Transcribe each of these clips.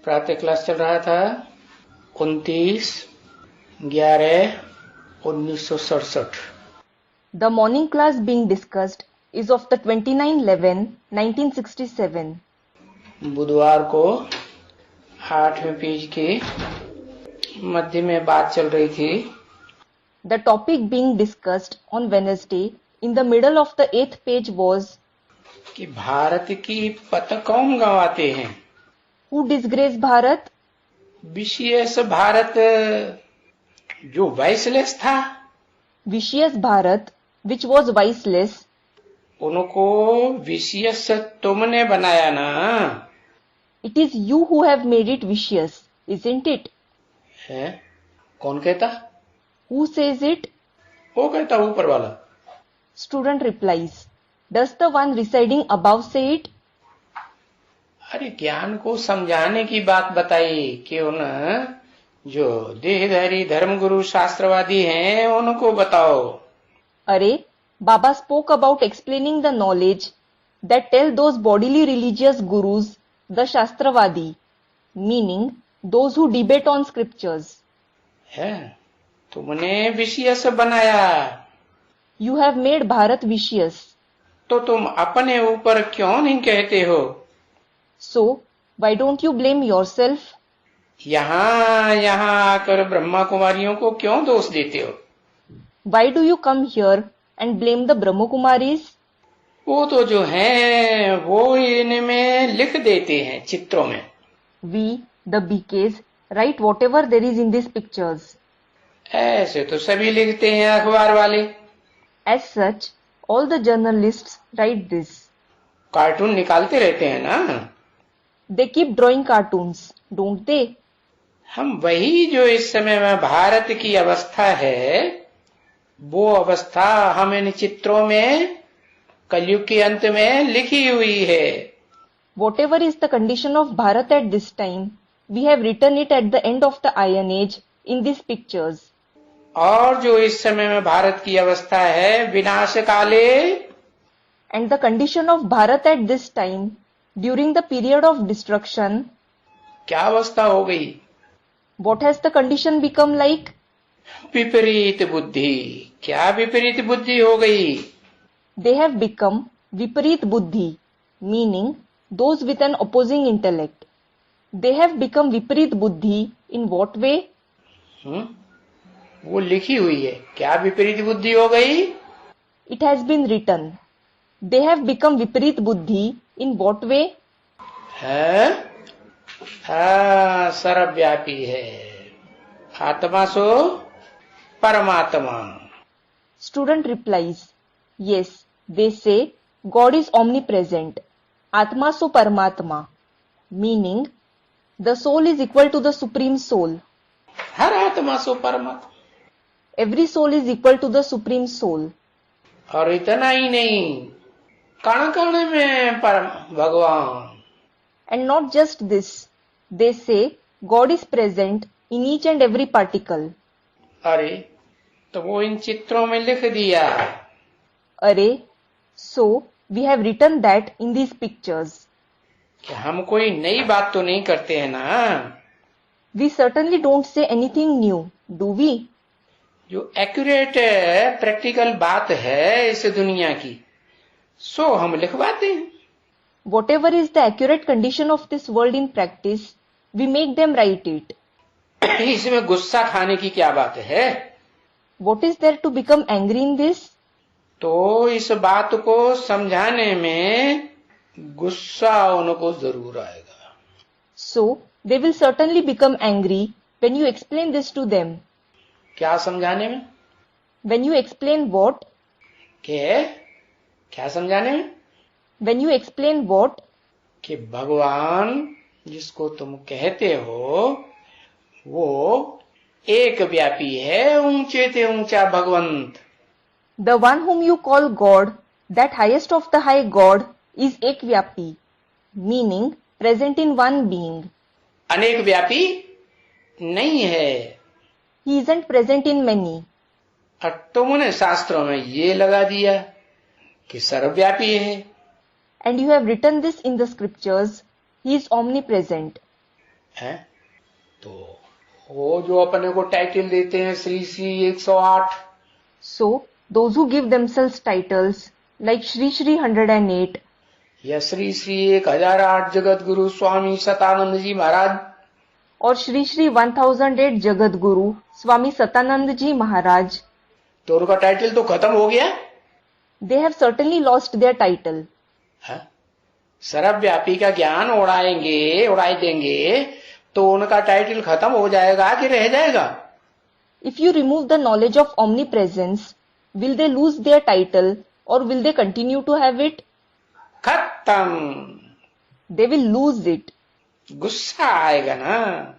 प्रातः क्लास चल रहा था 29/11/1967। The morning class being discussed is of the 29/11/1967. बुधवार को 8वें पेज के मध्य में बात चल रही थी। The topic being discussed on Wednesday in the middle of the 8th page was कि भारत की पत कौन गंवाते हैं। Who disgraced Bharat? विशेष भारत जो वाइसलेस था, Vicious Bharat, which was viceless. उनको विशेष तुमने बनाया ना। It is you who have made it vicious, isn't it? है कौन कहता? Who says it? वो कहता ऊपर वाला। Student replies, does the one residing above say it? अरे ज्ञान को समझाने की बात बताई कि उन जो देहधारी धर्मगुरु शास्त्रवादी हैं उनको बताओ। Arey, Baba spoke about explaining the knowledge that tell those bodily religious gurus, the Shastravadi, meaning those who debate on scriptures. है तुमने विशेष बनाया, You have made Bharat vicious. तो तुम अपने ऊपर क्यों नहीं कहते हो? So, why don't you blame yourself? यहाँ आकर ब्रह्मा कुमारियों को क्यों दोष देते हो? Why do you come here and blame the Brahma Kumaris? वो तो जो हैं वो इनमें लिख देते हैं चित्रों में। We, the BKs, write whatever there is in these pictures. ऐसे तो सभी लिखते हैं अखबार वाले। As such, all the journalists write this. Cartoon निकालते रहते हैं ना। They keep drawing cartoons, don't they? हम वही जो इस समय में भारत की अवस्था है, वो अवस्था हम इन चित्रों में कलयुग के अंत में लिखी हुई है। Whatever is the condition of Bharat at this time, we have written it at the end of the Iron Age in these pictures. और जो इस समय में भारत की अवस्था है विनाश काले, And the condition of Bharat at this time, during the period of destruction, क्या अवस्था हो गई? what has the condition become like? विपरीत बुद्धि। क्या विपरीत बुद्धि हो गई? They have become Viparit Buddhi, meaning those with an opposing intellect. They have become Viparit Buddhi in what way? वो लिखी हुई है। क्या विपरीत बुद्धि हो गई? It has been written. They have become Viparit Buddhi in what way? है सर्वव्यापी है। आत्मा सो परमात्मा। Student replies, yes, they say God is omnipresent. Atma so Paramatma, meaning the soul is equal to the supreme soul. हर आत्मा सो परमात्मा। Every soul is equal to the supreme soul. और इतना ही नहीं, कण कण में परम भगवान। And not just this, they say God is present in each and every particle. अरे तो वो इन चित्रों में लिख दिया। Arey, so we have written that in these pictures. कि हम कोई नई बात तो नहीं करते हैं ना। We certainly don't say anything new, do we? जो एक्यूरेट प्रैक्टिकल बात है इस दुनिया की, सो हम लिखवाते हैं। Whatever is the accurate condition of this world in practice, we make them write it. इसमें गुस्सा खाने की क्या बात है? What is there to become angry in this? तो इस बात को समझाने में गुस्सा उनको जरूर आएगा। So, they will certainly become angry when you explain this to them. क्या समझाने में? When you explain what? क्या समझाने में? When you explain what? कि भगवान जिसको तुम कहते हो वो एक व्यापी है, ऊंचे से ऊंचा भगवंत। The one whom you call God, that highest of the high God, is Ekvyapi, meaning present in one being. अनेक व्यापी नहीं है। He isn't present in many. और तुमने शास्त्रों में ये लगा दिया कि सर्वव्यापी है। And you have written this in the scriptures, He is omnipresent. है। तो वो जो अपने को टाइटल देते हैं Shri Shri 108, So, those who give themselves titles like Shri Shri 108 या श्री श्री 1008 जगत गुरु स्वामी सतानंद जी महाराज, और श्री श्री 1008 जगत गुरु स्वामी सतानंद जी महाराज, तो उनका टाइटल तो खत्म हो गया they have certainly lost their title. है। सर्वव्यापी का ज्ञान उड़ाई देंगे तो उनका टाइटल खत्म हो जाएगा कि रह जाएगा? If you remove the knowledge of omnipresence, will they lose their title or will they continue to have it? खत्म। They will lose it. गुस्सा आएगा ना,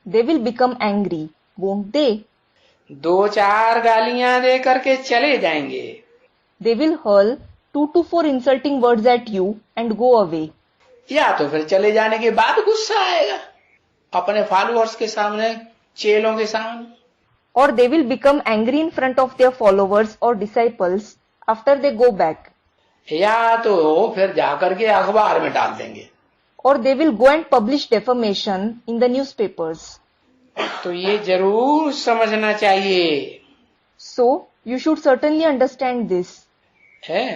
They will become angry, won't they? 2-4 गालियां दे करके चले जाएंगे, They will hurl 2 to 4 insulting words at you and go away. या तो फिर चले जाने के बाद गुस्सा आएगा अपने फॉलोअर्स के सामने, चेलों के सामने, Or they will become angry in front of their followers or disciples after they go back. या तो फिर जाकर के अखबार में डाल देंगे। Or they will go and publish defamation in the newspapers. तो ये जरूर समझना चाहिए So, you should certainly understand this. है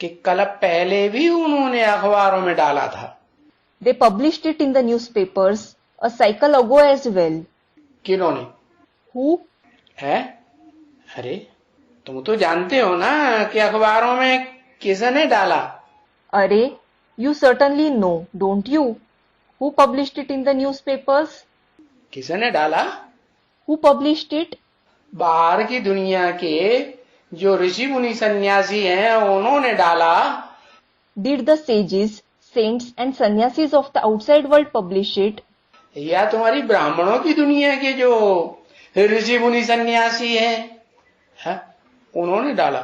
कि कल पहले भी उन्होंने अखबारों में डाला था। They published it in the newspapers a cycle ago as well. किन्होंने? Who? है? अरे तुम तो जानते हो ना कि अखबारों में किसने डाला? Array, you certainly know, don't you? Who published it in the newspapers? किसने डाला? Who published it? बाहर की दुनिया के जो ऋषि मुनि सन्यासी हैं उन्होंने डाला। Did the sages, saints and sannyasis of the outside world publish it? या तुम्हारी ब्राह्मणों की दुनिया के जो ऋषि मुनि सन्यासी हैं, उन्होंने डाला?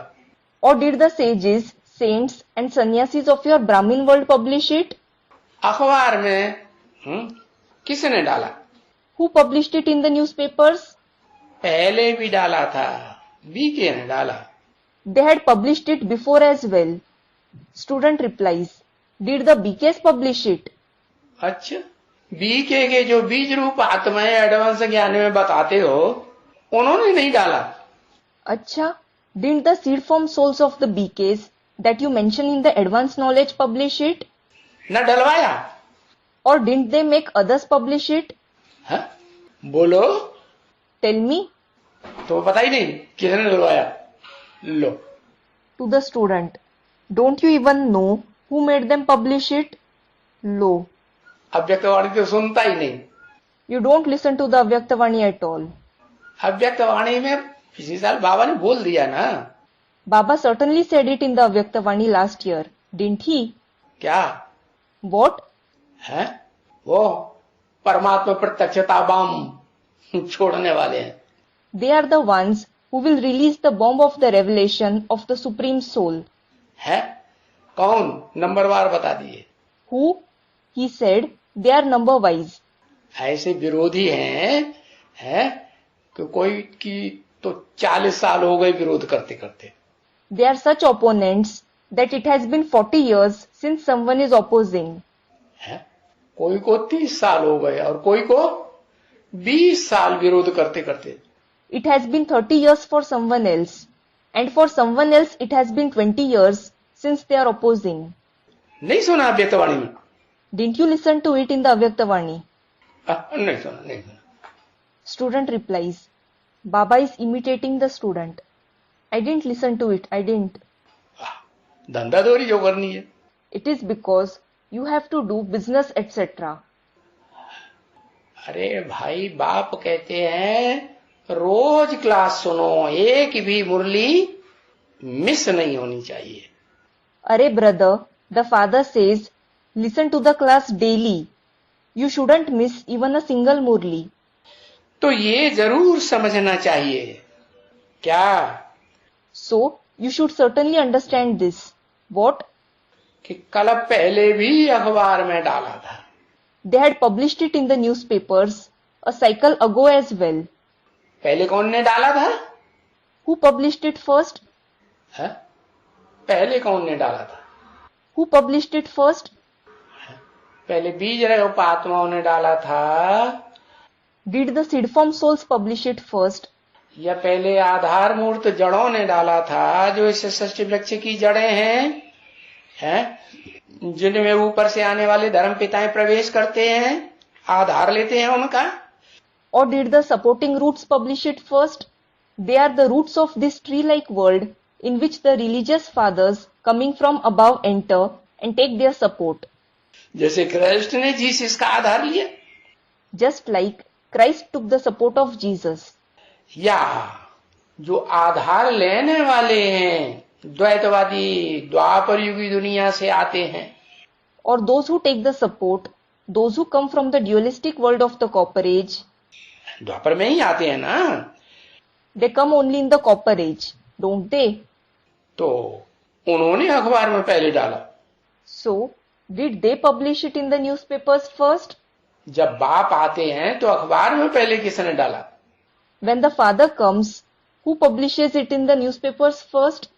Or did the sages, saints and sannyasis of your Brahmin world publish it? अखबार में किसने डाला? Who published it in the newspapers? पहले भी डाला था, बीके ने डाला। They had published it before as well. Student replies, did the BKs publish it? अच्छा, बीके के जो बीज रूप आत्माएं एडवांस ज्ञान में बताते हो उन्होंने नहीं डाला? Acha, didn't the seed form souls of the BKs that you mention in the advanced knowledge publish it? न डलवाया? Or didn't they make others publish it? है? बोलो, Tell me. तो पता ही नहीं किसने डलवाया। लो, To the student, don't you even know who made them publish it? Lo, अव्यक्तवाणी तो सुनता ही नहीं। you don't listen to the Avyaktavani at all. अव्यक्तवाणी में पिछले साल बाबा ने बोल दिया ना। Baba certainly said it in the Avyaktavani last year, didn't he? क्या What? है? वो परमात्मा प्रत्यक्षता बम छोड़ने वाले हैं। They are the ones who will release the bomb of the revelation of the Supreme Soul. है? कौन? नंबरवार बता दिए। Who? He said they are number wise. ऐसे विरोधी हैं, है? कि कोई की तो 40 साल हो गए विरोध करते करते। They are such opponents that it has been 40 years since someone is opposing. है? कोई को 30 साल हो गए और कोई को 20 साल विरोध करते करते। It has been 30 years for someone else, and for someone else it has been 20 years since they are opposing. नहीं सुना अव्यक्तवाणी में? Didn't you listen to it in the Avyaktavani? नहीं सुना। Student replies, Baba is imitating the student. I didn't listen to it, I didn't. धंधाधोरी जो करनी है। It is because you have to do business etc. अरे भाई, बाप कहते हैं रोज क्लास सुनो, एक भी मुरली मिस नहीं होनी चाहिए। Arey brother, the father says, listen to the class daily. You shouldn't miss even a single murli. तो ये जरूर समझना चाहिए। क्या? So, you should certainly understand this. What? कि कल पहले भी अखबार में डाला था। They had published it in the newspapers a cycle ago as well. पहले कौन ने डाला था? Who published it first? है? पहले कौन ने डाला था? Who published it first? पहले बीज रूप आत्माओं ने डाला था, Did the seed form souls publish it first? या पहले आधार मूर्त जड़ों ने डाला था, जो इस सृष्टि वृक्ष की जड़ें हैं, जिनमें ऊपर से आने वाले धर्म पिताएं प्रवेश करते हैं, आधार लेते हैं उनका? Or did the supporting roots publish it first? They are the roots of this tree-like world in which the religious fathers coming from above enter and take their support. जैसे कृष्ण ने जीसस का आधार लिया, Just like Christ took the support of Jesus. या जो आधार लेने वाले हैं, द्वैतवादी द्वापर युगी दुनिया से आते हैं, Or those who take the support, those who come from the dualistic world of the copper age, द्वापर में ही आते हैं ना, they come only in the copper age, don't they? तो उन्होंने अखबार में पहले डाला। So, did they publish it in the newspapers first? जब बाप आते हैं तो अखबार में पहले किसने डाला? When the father comes, who publishes it in the newspapers first?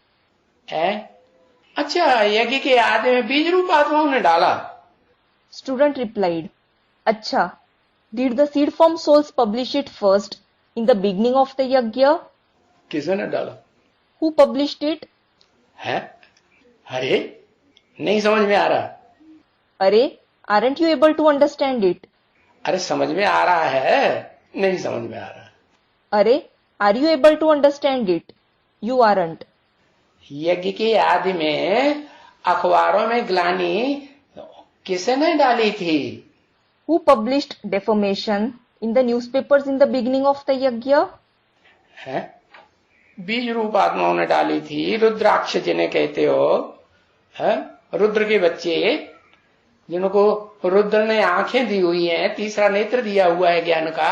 है? अच्छा, यज्ञ के आदि में बीज रूप आत्माओं ने डाला। Student replied, Acha, did the seed form souls publish it first in the beginning of the yajna? किसने डाला? Who published it? है? अरे नहीं समझ में आ रहा। Arey, aren't you able to understand it? अरे समझ में आ रहा है, नहीं समझ में आ रहा। Arey, are you able to understand it? You aren't. यज्ञ के आदि में अखबारों में ग्लानि किसने डाली थी? Who published defamation in the newspapers in the beginning of the yajna? है? बीज रूप आत्माओं ने डाली थी। रुद्राक्ष जिन्हें कहते हो, है? रुद्र के बच्चे, जिनको रुद्र ने आंखें दी हुई हैं, तीसरा नेत्र दिया हुआ है ज्ञान का।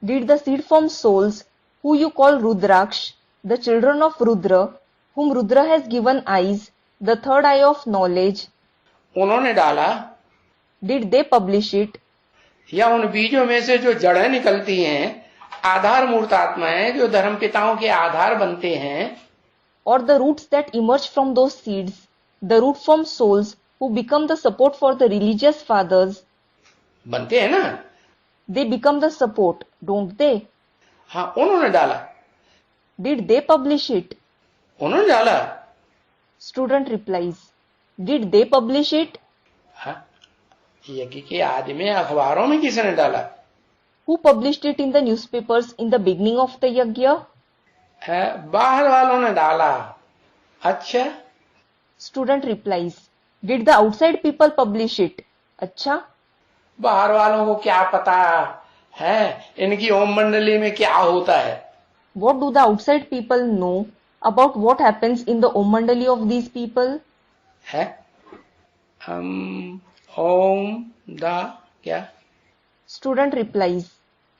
Did the seed form souls, who you call Rudraksh, the children of Rudra, whom Rudra has given eyes, the third eye of knowledge, उन्होंने डाला? did they publish it? या उन बीजों में से जो जड़ें निकलती हैं, आधार मूर्त आत्माएं जो धर्म पिताओं के आधार बनते हैं, Or the roots that emerge from those seeds, the root form souls who become the support for the religious fathers, बनते हैं ना? they become the support, don't they? हाँ, उन्होंने डाला। Did they publish it? उन्होंने डाला। Student replies, did they publish it? हाँ, यज्ञ के आदि में अखबारों में किसने डाला? Who published it in the newspapers in the beginning of the yajna? है, बाहर वालों ने डाला। अच्छा, Student replies, did the outside people publish it? Acha, बाहर वालों को क्या पता है इनकी ओम मंडली में क्या होता है? what do the outside people know about what happens in the Om Mandali of these people? है? ओम दा क्या? Student replies,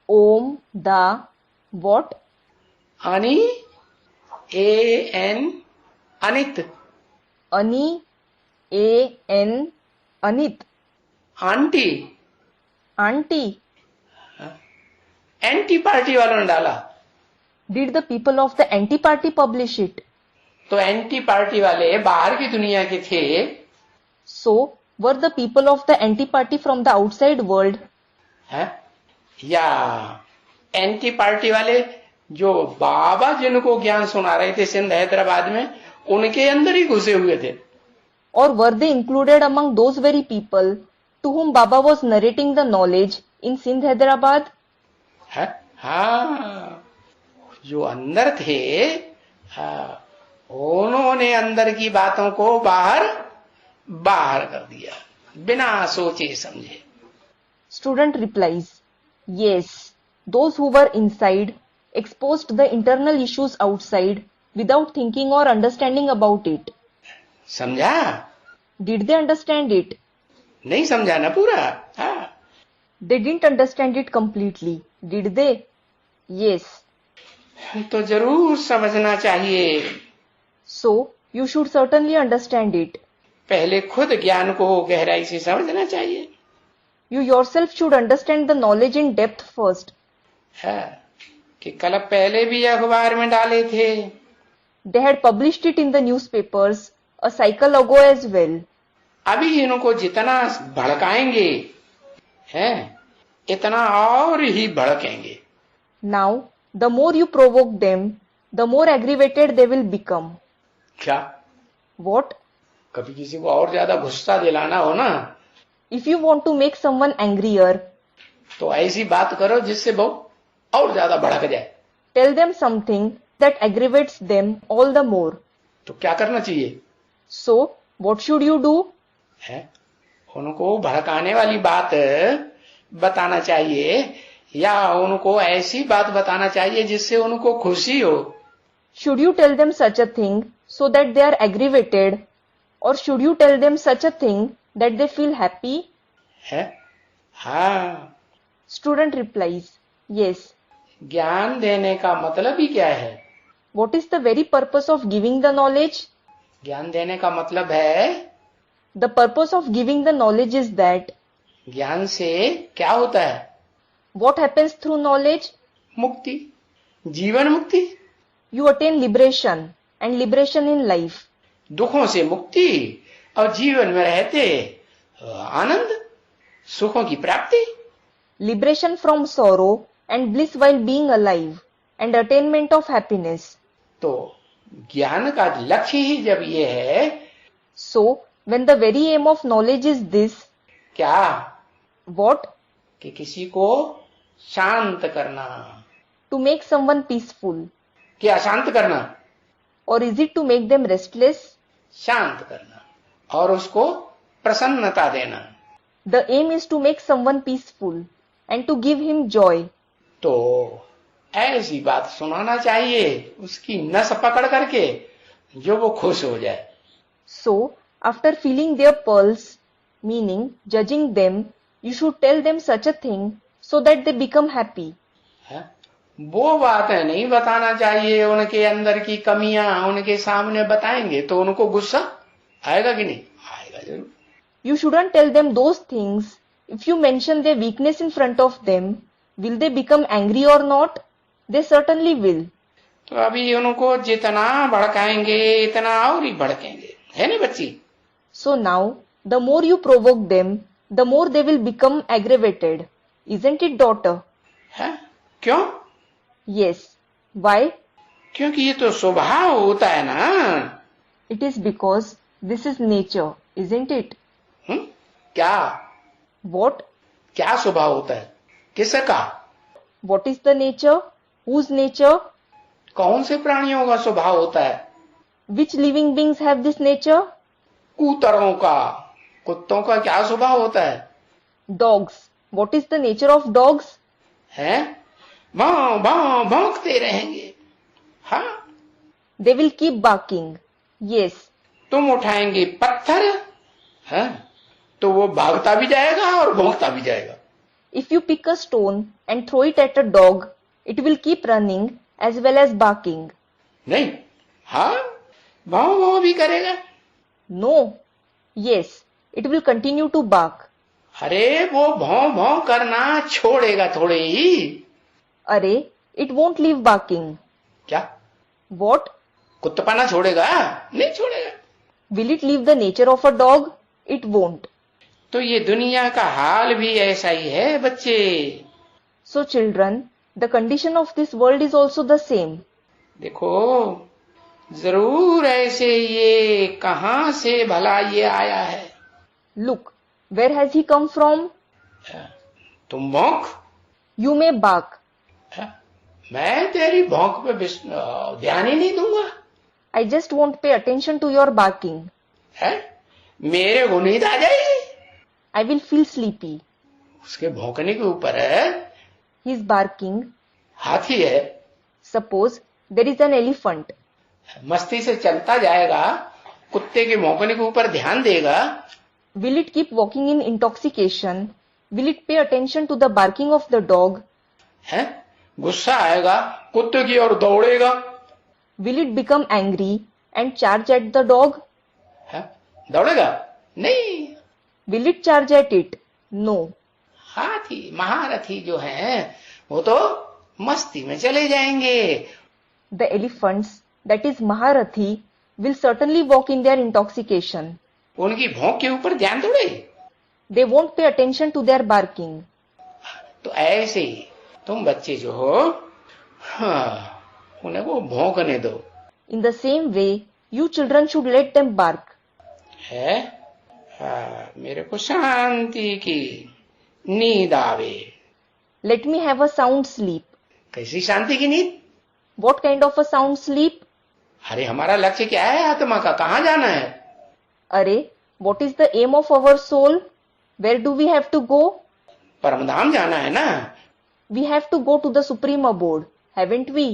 Om, Da, what? Ani A N Anit, Ani, A, N, Anit, auntie, Auntie. Anti party वालों ने डाला। Did the people of the anti-party publish it? तो anti party वाले बाहर की दुनिया के थे। So, were the people of the anti-party from the outside world? है? या एंटी पार्टी वाले जो बाबा जिनको ज्ञान सुना रहे थे सिंध हैदराबाद में, उनके अंदर ही घुसे हुए थे। Or were they included among those very people to whom Baba was narrating the knowledge in Sindh, Hyderabad? है? हाँ, जो अंदर थे, हाँ, उन्होंने अंदर की बातों को बाहर कर दिया, बिना सोचे समझे। Student replies, yes, those who were inside exposed the internal issues outside without thinking or understanding about it. समझा? Did they understand it? नहीं समझा ना पूरा? हाँ, They didn't understand it completely, did they? Yes. तो जरूर समझना चाहिए। So, you should certainly understand it. पहले खुद ज्ञान को गहराई से समझना चाहिए। You yourself should understand the knowledge in depth first. है कि कल पहले भी अखबार में डाले थे। They had published it in the newspapers a cycle ago as well. अभी इनको जितना भड़काएंगे हैं, इतना और ही भड़केंगे। Now, the more you provoke them, the more aggravated they will become. क्या? What? कभी किसी को और ज्यादा गुस्सा दिलाना हो ना, If you want to make someone angrier, तो ऐसी बात करो जिससे वो और ज्यादा भड़क जाए। tell them something that aggravates them all the more. तो क्या करना चाहिए So, what should you do? है? उनको भड़काने वाली बात बताना चाहिए या उनको ऐसी बात बताना चाहिए जिससे उनको खुशी हो? Should you tell them such a thing so that they are aggravated, or should you tell them such a thing that they feel happy? है? हाँ। Student replies, yes. ज्ञान देने का मतलब ही क्या है? What is the very purpose of giving the knowledge? ज्ञान देने का मतलब है, The purpose of giving the knowledge is that ज्ञान से क्या होता है? what happens through knowledge? मुक्ति, जीवन मुक्ति, You attain liberation and liberation in life. दुखों से मुक्ति और जीवन में रहते आनंद, सुखों की प्राप्ति। Liberation from sorrow and bliss while being alive and attainment of happiness. तो ज्ञान का लक्ष्य ही जब ये है, So, when the very aim of knowledge is this, क्या? what? कि किसी को शांत करना। To make someone peaceful. क्या शांत करना? Or is it to make them restless? शांत करना और उसको प्रसन्नता देना। The aim is to make someone peaceful and to give him joy. तो ऐसी बात सुनाना चाहिए उसकी नस पकड़ करके जो वो खुश हो जाए। So, after feeling their pulse, meaning judging them, you should tell them such a thing so that they become happy. है? वो बातें नहीं बताना चाहिए, उनके अंदर की कमियां उनके सामने बताएंगे तो उनको गुस्सा आएगा कि नहीं? आएगा जरूर। You shouldn't tell them those things. If you mention their weakness in front of them, will they become angry or not? They certainly will. तो अभी उनको जितना भड़काएंगे इतना और ही भड़केंगे, है ना बच्ची? So now, the more you provoke them, the more they will become aggravated. Isn't it, daughter? है? क्यों? Yes. Why? क्योंकि ये तो स्वभाव होता है ना। It is because this is nature, isn't it? क्या? What? क्या स्वभाव होता है? किसका? What is the nature? Whose nature? कौन से प्राणियों का स्वभाव होता है? Which living beings have this nature? कूतरों का। कुत्तों का क्या स्वभाव होता है? Dogs. What is the nature of dogs? हैं? भाव भाव भौंकते रहेंगे। हाँ, They will keep barking. Yes. तुम उठाएंगे पत्थर, हैं? तो वो भागता भी जाएगा और भौंकता भी जाएगा। If you pick a stone and throw it at a dog, it will keep running as well as barking. नहीं, हाँ, भाव भाव भी करेगा। No. Yes. It will continue to bark. अरे वो भौं भौं करना छोड़ेगा थोड़े ही। अरे, it won't leave barking. क्या? What? कुत्तपना छोड़ेगा? नहीं छोड़ेगा। Will it leave the nature of a dog? It won't. तो ये दुनिया का हाल भी ऐसा ही है बच्चे। So children, the condition of this world is also the same. देखो, जरूर ऐसे ये कहां से भला ये आया है? Look, where has he come from? तुम भौंक, You may bark. मैं तेरी भौंक पे ध्यान ही नहीं दूंगा। I just won't pay attention to your barking. है? मेरे को नींद आ जाएगी। I will feel sleepy. उसके भौंकने के ऊपर है, His barking. हाथी है, Suppose there is an elephant. मस्ती से चलता जाएगा, कुत्ते के भौंकने के ऊपर ध्यान देगा। Will it keep walking in intoxication? Will it pay attention to the barking of the dog? है? गुस्सा आएगा, कुत्ते की ओर दौड़ेगा। Will it become angry and charge at the dog? है? दौड़ेगा? नहीं। Will it charge at it? No. हाथी महारथी जो हैं, वो तो मस्ती में चले जाएंगे। The elephants, that is Maharathi, will certainly walk in their intoxication. उनकी भौंक के ऊपर ध्यान थोड़े। They won't pay attention to their barking. तो ऐसे ही तुम बच्चे जो हो, हाँ, उन्हें वो भौंकने दो। In the same way, you children should let them bark. है, हाँ, मेरे को शांति की नींद आवे। Let me have a sound sleep. कैसी शांति की नींद? What kind of a sound sleep? अरे हमारा लक्ष्य क्या है आत्मा का, कहाँ जाना है? Arey, what is the aim of our soul? Where do we have to go? परमधाम जाना है ना। We have to go to the supreme abode, haven't we?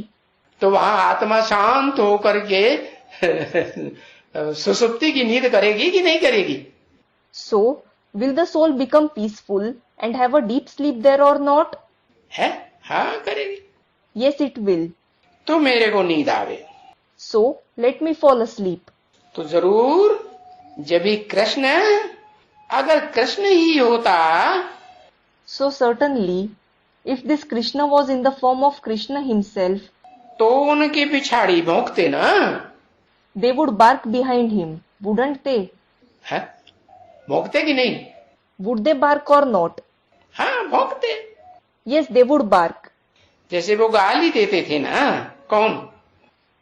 तो वहां आत्मा शांत होकर के सुसुप्ति की नींद करेगी कि नहीं करेगी? So, will the soul become peaceful and have a deep sleep there or not? है, हाँ करेगी। Yes, it will. तो मेरे को नींद आवे। So, let me fall asleep. तो जरूर जब भी कृष्ण, अगर कृष्ण ही होता, So certainly, if this Krishna was in the form of Krishna himself, तो उनकी पिछाड़ी भौंकते ना। they would bark behind him, wouldn't they? है, भौंकते कि नहीं? Would they bark or not? हाँ भौंकते। Yes, they would bark. जैसे वो गाली देते थे ना। कौन?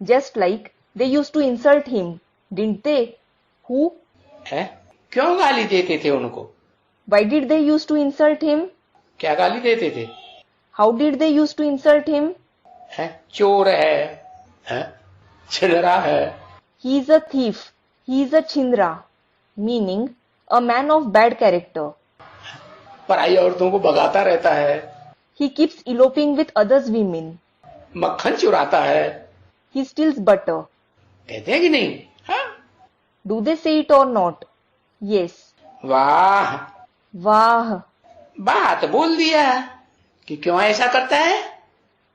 Just like they used to insult him, didn't they? Who? है, क्यों गाली देते थे उनको? Why did they used to insult him? क्या गाली देते थे? How did they used to insult him? है, चोर है, छिलरा है। He is a thief. He is a chindra. Meaning, a man of bad character. पराई औरतों को भगाता रहता है। He keeps eloping with others women. मक्खन चुराता है। He steals butter. कहते हैं कि नहीं? हाँ। Do they say it or not? Yes. वाह, Vah. बात बोल दिया कि क्यों ऐसा करता है।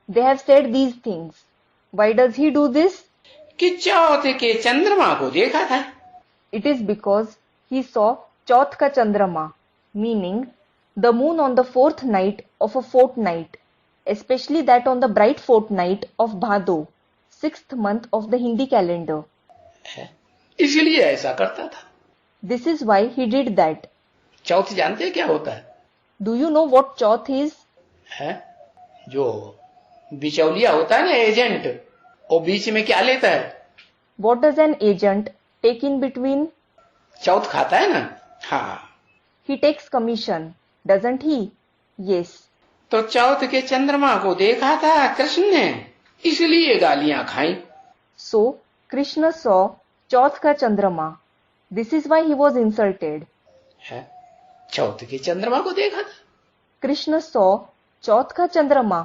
They have said these things. Why does he do this? कि चौथ के चंद्रमा को देखा था। It is because he saw Chauth ka Chandrama, meaning the moon on the fourth night of a fortnight, especially that on the bright fortnight of Bhado, sixth month of the Hindi calendar. इसलिए ऐसा करता था। This is why he did that. चौथ जानते हैं क्या होता है? Do you know what Chauth is? है, जो बिचौलिया होता है ना, एजेंट, वो बीच में क्या लेता है? What does an agent take in between? चौथ खाता है ना। हाँ, He takes commission, doesn't he? Yes. तो चौथ के चंद्रमा को देखा था कृष्ण ने, इसलिए गालियां खाई। So, Krishna saw Chauth ka Chandrama. This is why he was insulted. है, चौथ के चंद्रमा को देखा था। Krishna saw Chauth ka Chandrama.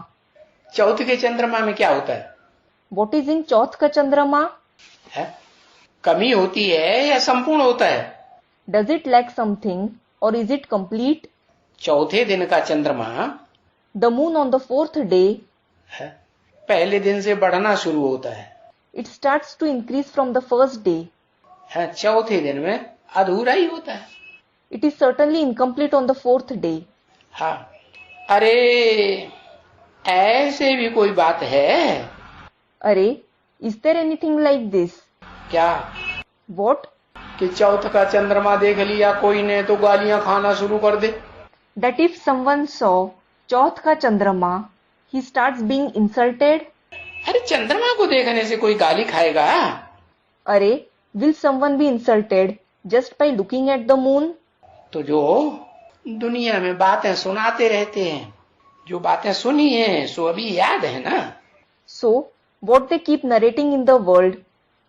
चौथ के चंद्रमा में क्या होता है? What is in Chauth ka Chandrama? है, कमी होती है या संपूर्ण होता है? Does it lack something or is it complete? चौथे दिन का चंद्रमा The moon on the fourth day, है, पहले दिन से बढ़ना शुरू होता है। it starts to increase from the first day. है, चौथे दिन में अधूरा ही होता है। It is certainly incomplete on the fourth day. हाँ, अरे ऐसे भी कोई बात है? Arey, is there anything like this? क्या? What? कि चौथ का चंद्रमा देख लिया कोई ने तो गालियां खाना शुरू कर दे। That if someone saw Chauth ka Chandrama, he starts being insulted? अरे चंद्रमा को देखने से कोई गाली खाएगा? Arey, will someone be insulted just by looking at the moon? तो जो दुनिया में बातें सुनाते रहते हैं, जो बातें सुनी हैं सो अभी याद है ना। So, what they keep narrating in the world,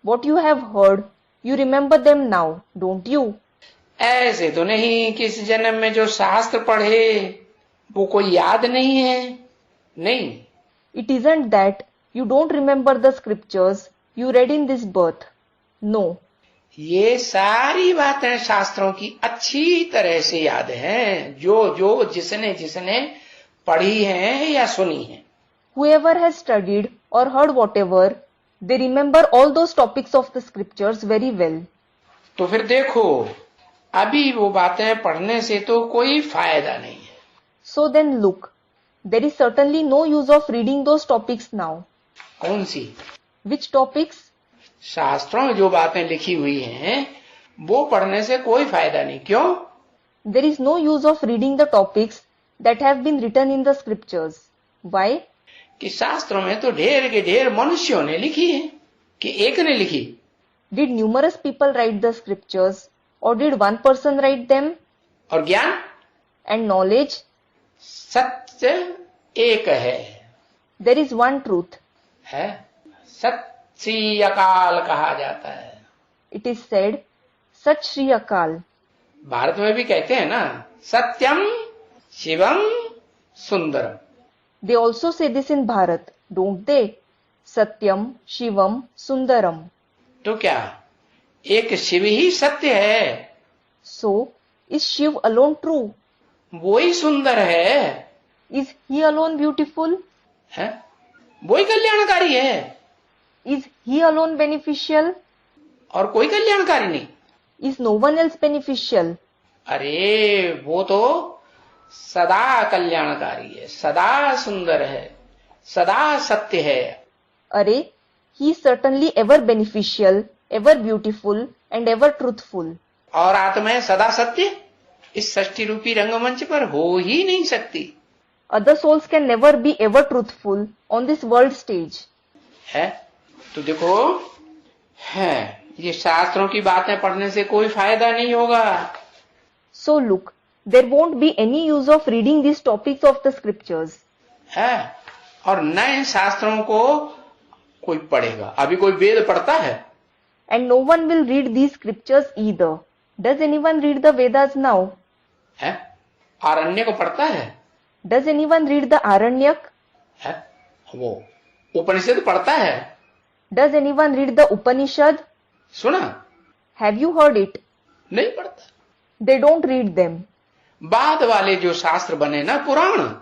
what you have heard, you remember them now, don't you? ऐसे तो नहीं कि इस जन्म में जो शास्त्र पढ़े वो कोई याद नहीं है। नहीं, It isn't that you don't remember the scriptures you read in this birth. No, ये सारी बातें शास्त्रों की अच्छी तरह से याद हैं, जो जिसने जिसने पढ़ी हैं या सुनी हैं। whoever has studied or heard whatever, they remember all those topics of the scriptures very well. तो फिर देखो, अभी वो बातें पढ़ने से तो कोई फायदा नहीं है। So then look, there is certainly no use of reading those topics now. कौन सी? Which topics? शास्त्रों में जो बातें लिखी हुई हैं वो पढ़ने से कोई फायदा नहीं। क्यों? There is no use of reading the topics that have been written in the scriptures. Why? कि शास्त्रों में तो ढेर के ढेर मनुष्यों ने लिखी है, कि एक ने लिखी। Did numerous people write the scriptures, or did one person write them? और ज्ञान And knowledge? सत्य एक है, There is one truth. है सत श्री अकाल कहा जाता है। It is said, Sat Shri Akal. Bharat में भी कहते हैं ना, सत्यम Shivam Sundaram. They also say this in Bharat, don't they? Satyam, Shivam, Sundaram. तो क्या एक शिव ही सत्य है? So, is Shiv alone true? वो ही सुंदर है, Is he alone beautiful? है वो ही कल्याणकारी है, Is he alone beneficial? और कोई कल्याणकारी नहीं। Is no one else beneficial? अरे वो तो सदा कल्याणकारी है, सदा सुंदर है, सदा सत्य है। Array, he is certainly ever beneficial, ever beautiful, and ever truthful. और आत्मा सदा सत्य इस षष्ठी रूपी रंगमंच पर हो ही नहीं सकती। Other souls can never be ever truthful on this world stage. है तो देखो, है ये शास्त्रों की बातें पढ़ने से कोई फायदा नहीं होगा। So look, there won't be any use of reading these topics of the scriptures. है और नए शास्त्रों को कोई पढ़ेगा। अभी कोई वेद पढ़ता है? And no one will read these scriptures either. Does anyone read the Vedas now? है आरण्य को पढ़ता है? Does anyone read the Aranyak? है वो उपनिषद पढ़ता है? Does anyone read the Upanishad? सुना? Have you heard it? नहीं पढ़ता। They don't read them. बाद वाले जो शास्त्र बने ना, पुराण,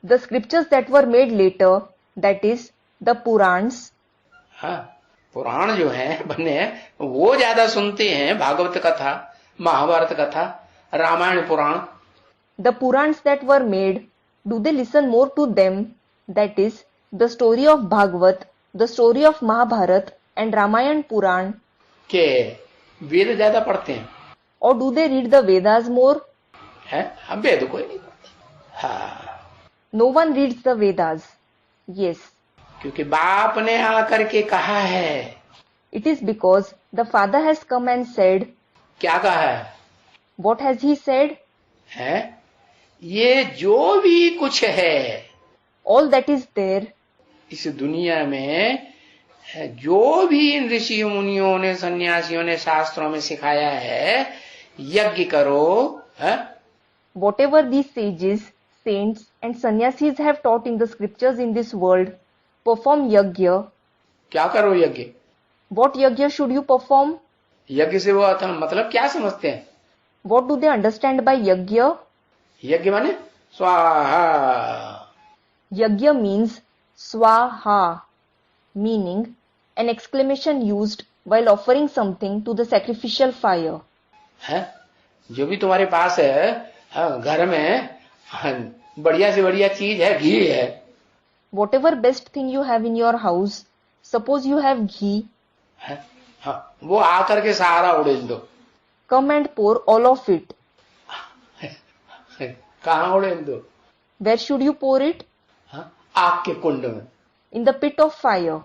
The scriptures that were made later, that is, the Purans, हाँ पुराण जो है बने, वो ज्यादा सुनते हैं भागवत कथा, महाभारत कथा, रामायण पुराण। the Purans that were made, do they listen more to them, that is, the story of Bhagavad, the story of Mahabharat and Ramayan Puran, के वेद ज्यादा पढ़ते हैं? or do they read the Vedas more? है हम वेद कोई नहीं पढ़ता। हाँ No one reads the Vedas. Yes, क्योंकि बाप ने आकर के कहा है। it is because the Father has come and said, क्या कहा है? what has he said? है ये जो भी कुछ है All that is there, इस दुनिया में, जो भी इन ऋषि मुनियों ने, सन्यासियों ने शास्त्रों में सिखाया है, यज्ञ करो, है whatever these sages, saints and sannyasis have taught in the scriptures in this world, perform yajna. क्या करो यज्ञ? What yajna should you perform? यज्ञ से वो आता मतलब क्या समझते हैं? What do they understand by yajna? यज्ञ माने स्वाहा। Yajna means swaha, meaning an exclamation used while offering something to the sacrificial fire. है जो भी तुम्हारे पास है, हाँ, घर में, हाँ, बढ़िया से बढ़िया चीज है, घी है। Whatever best thing you have in your house, suppose you have ghee, है हाँ, वो आकर के सारा उड़ेल दो। come and pour all of it. कहाँ उड़ेल दो? Where should you pour it? हाँ, आग के कुंड में। In the pit of fire.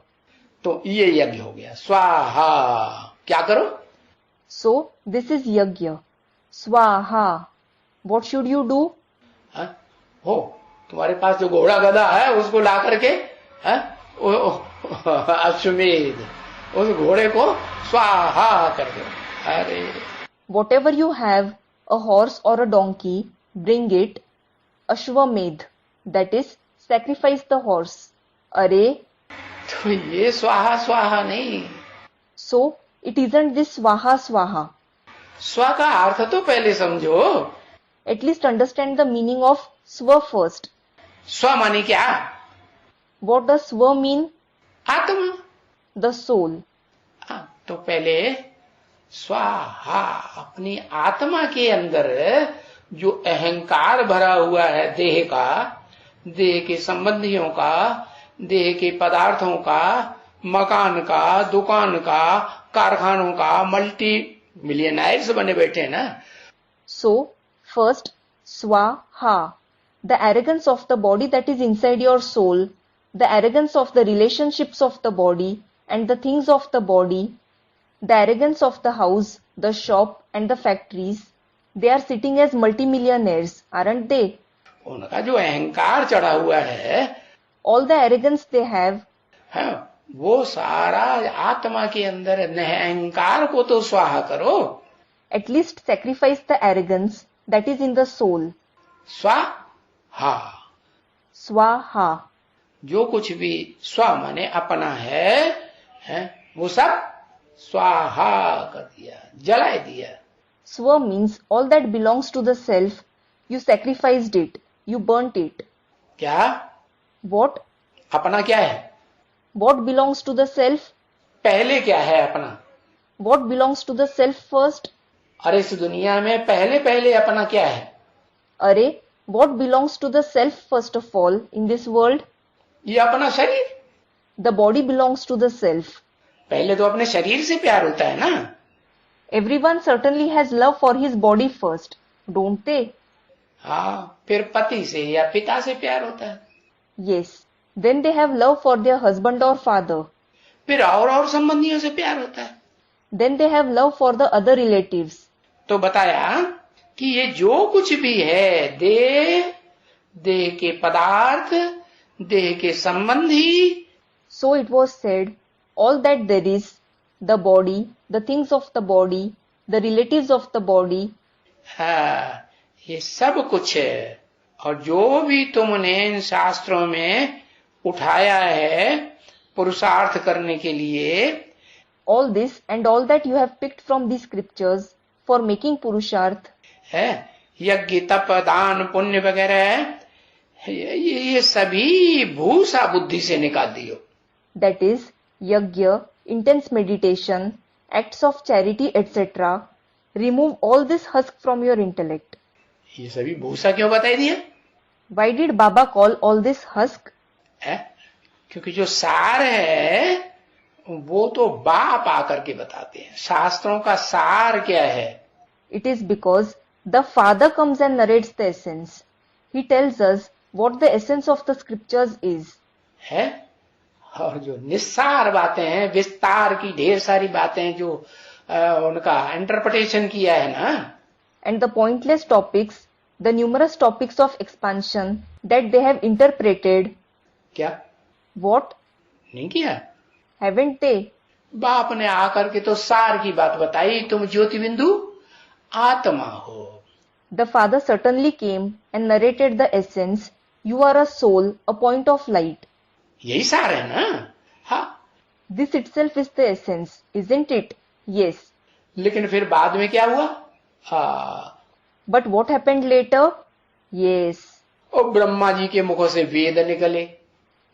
तो ये यज्ञ हो गया, स्वाहा। क्या करो? So, this is yajna. Swaha. What should you do? हाँ, हो तुम्हारे पास जो घोड़ा गधा है उसको ला करके, अश्वमेध, उस घोड़े को स्वाहा कर दो। अरे Whatever you have, a horse or a donkey, bring it. Ashwamedh, that is, sacrifice the horse. Array, तो ये स्वाहा स्वाहा नहीं। so it isn't this swaha swaha. स्व का अर्थ तो पहले समझो। At least understand the meaning of swa first. स्व मानी क्या? What does swa mean? आत्मा। The soul. तो पहले स्वाहा, अपनी आत्मा के अंदर जो अहंकार भरा हुआ है, देह का, देह के संबंधियों का, देह के पदार्थों का, मकान का, दुकान का, कारखानों का, मल्टी मिलियनायर्स बने बैठे हैं ना। So, first, Swaha, the arrogance of the body that is inside your soul, the arrogance of the relationships of the body and the things of the body, the arrogance of the house, the shop and the factories, they are sitting as multimillionaires, aren't they? उनका जो अहंकार चढ़ा हुआ है, All the arrogance they have, वो सारा आत्मा के अंदर अहंकार को तो स्वाहा करो। at least sacrifice the arrogance that is in the soul. स्वाहा, Swaha. जो कुछ भी स्व माने अपना है वो सब स्वाहा कर दिया, जला दिया। Swa means all that belongs to the self, you sacrificed it, you burnt it. क्या? What? अपना क्या है? What belongs to the self? पहले क्या है अपना? What belongs to the self first? अरे इस दुनिया में पहले पहले अपना क्या है? अरे, what belongs to the self first of all in this world? ये अपना शरीर। The body belongs to the self. पहले तो अपने शरीर से प्यार होता है ना। Everyone certainly has love for his body first, don't they? हाँ, फिर पति से या पिता से प्यार होता है। Yes. Then they have love for their husband or father. फिर और संबंधियों से प्यार होता है। Then they have love for the other relatives. तो बताया कि ये जो कुछ भी है, देह, देह के पदार्थ, देह के संबंधी, So it was said, all that there is, the body, the things of the body, the relatives of the body, हाँ, ये सब कुछ है। और जो भी तुमने इन शास्त्रों में उठाया है पुरुषार्थ करने के लिए, all this and all that you have picked from these scriptures for making purusharth, है यज्ञ तप दान पुण्य वगैरह, ये सभी भूसा बुद्धि से निकाल दियो। that is, yajna, intense meditation, acts of charity, etc. Remove all this husk from your intellect. ये सभी भूसा क्यों बताई दिया? Why did Baba call all this husk? है क्योंकि जो सार है वो तो बाप आकर के बताते हैं। शास्त्रों का सार क्या है? It is because the Father comes and narrates the essence. He tells us what the essence of the scriptures is. है और जो निस्सार बातें हैं, विस्तार की ढेर सारी बातें जो उनका इंटरप्रिटेशन किया है ना, And the pointless topics, the numerous topics of expansion that they have interpreted. क्या What? नहीं किया? Haven't they? बाप ने आकर के तो सार की बात बताई, तुम ज्योति बिंदु आत्मा हो। The Father certainly came and narrated the essence. You are a soul, a point of light. यही सार है ना? हाँ, This itself is the essence, isn't it? Yes. लेकिन फिर बाद में क्या हुआ? हाँ, But what happened later? Yes. और ब्रह्मा जी के मुखों से वेद निकले।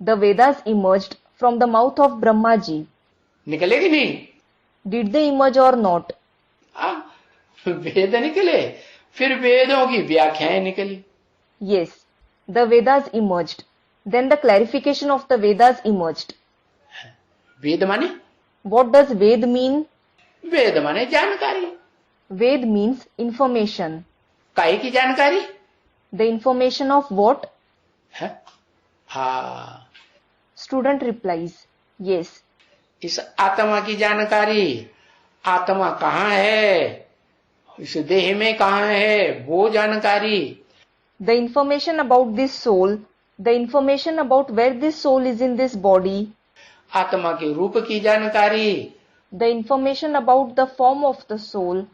The Vedas emerged from the mouth of Brahma Ji. निकले कि नहीं? Did they emerge or not? हाँ, वेद निकले, फिर वेदों की व्याख्याएं निकली। Yes. The Vedas emerged. Then the clarification of the Vedas emerged. वेद माने? What does Ved mean? वेद माने जानकारी। Ved means information. काहे की जानकारी? The information of what? है? हाँ, Student replies, yes. इस आत्मा की जानकारी, आत्मा कहाँ है, इस देह में कहाँ है, वो जानकारी। The information about this soul, the information about where this soul is in this body, आत्मा के रूप की जानकारी, the information about the form of the soul,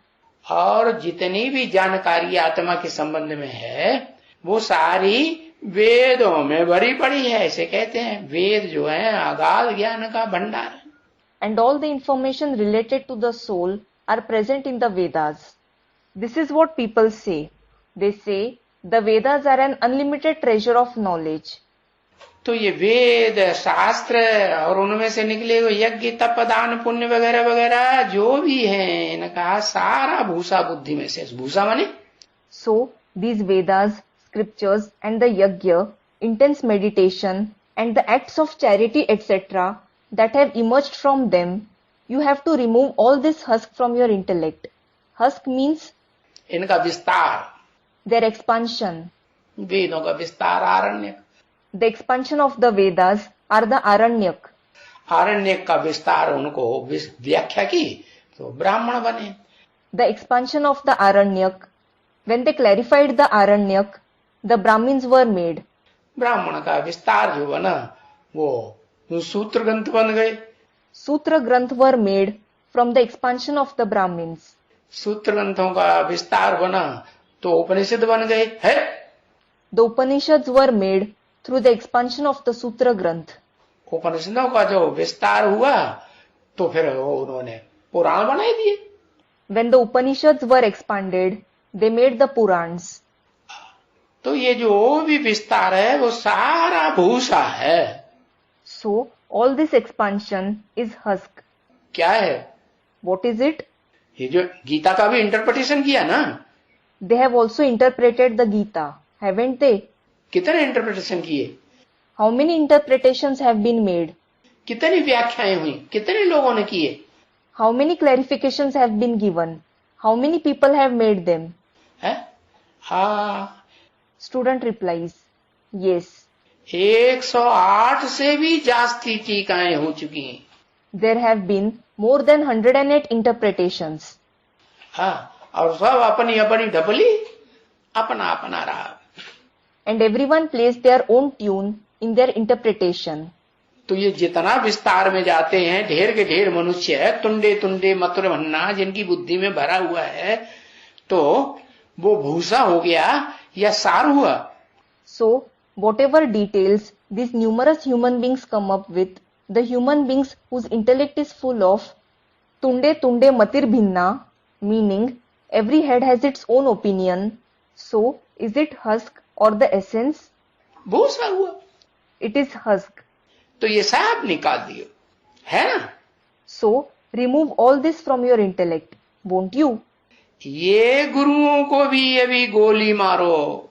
और जितनी भी जानकारी आत्मा के संबंध में है वो सारी वेदों में भरी पड़ी है। ऐसे कहते हैं, वेद जो है अगाध ज्ञान का भंडार है। and all the information related to the soul are present in the Vedas. This is what people say. They say the Vedas are an unlimited treasure of knowledge. तो ये वेद शास्त्र और उनमें से निकले हुए यज्ञ तप दान पुण्य वगैरह वगैरह जो भी है, इनका सारा भूसा बुद्धि में से। भूसा माने? So these Vedas, scriptures and the yajna, intense meditation and the acts of charity etc. that have emerged from them, you have to remove all this husk from your intellect. Husk means इनका विस्तार, their expansion. वेदों का विस्तार आरण्य, The expansion of the Vedas are the Aranyak. आरण्य का विस्तार उनको व्याख्या की तो ब्राह्मण बने। The expansion of the Aranyak. When they clarified the Aranyak, the Brahmins were made. ब्राह्मण का विस्तार जो बना वो सूत्र ग्रंथ बन गए। Sutra Granth were made from the expansion of the Brahmins. सूत्र ग्रंथों का विस्तार बना तो उपनिषद बन गए है। The Upanishads were made through the expansion of the Sutra Granth. उपनिषदों का जो विस्तार हुआ तो फिर वो उन्होंने पुराण बना दिए। When the Upanishads were expanded, they made the Purans. तो ये जो भी विस्तार है वो सारा भूसा है। So, all this expansion is husk. क्या है? What is it? ये जो गीता का भी इंटरप्रिटेशन किया ना, They have also interpreted the Gita, haven't they? कितने इंटरप्रिटेशन किए, How many interpretations have been made? कितनी व्याख्याएं हुई, कितने लोगों ने किए How many clarifications have been given? How many people have made them? है? हाँ, Student replies, yes. 108 से भी जास्ती टीकाएं हो चुकी हैं। There have been more than 108 interpretations. हाँ, और सब अपनी अपनी ढपली अपना अपना रहा। And everyone plays their own tune in their interpretation. तो ये जितना विस्तार में जाते हैं, ढेर के ढेर मनुष्य है, तुंडे तुंडे मथुर भन्ना जिनकी बुद्धि में भरा हुआ है, तो वो भूसा हो गया या सार हुआ। So, whatever details these numerous human beings come up with, the human beings whose intellect is full of tunde tunde matir bhinna, meaning every head has its own opinion. So, is it husk or the essence? भूसा हुआ, It is husk. तो ये सब निकाल दियो, है ना। So, remove all this from your intellect, won't you? ये गुरुओं को भी अभी गोली मारो,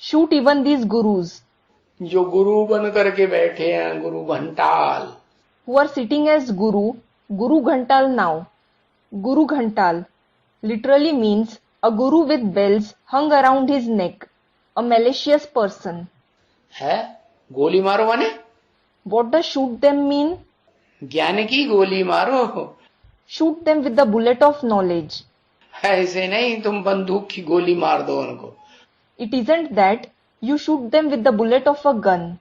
Shoot even these gurus जो गुरु बन करके बैठे हैं, गुरु घंटाल। who are sitting as Guru Ghantal now. Guru Ghantal literally means a guru with bells hung around his neck, a malicious person. है, गोली मारो माने What does shoot them mean? ज्ञान की गोली मारो, Shoot them with the bullet of knowledge. ऐसे नहीं तुम बंदूक की गोली मार दो उनको। It isn't that you shoot them with the bullet of a gun.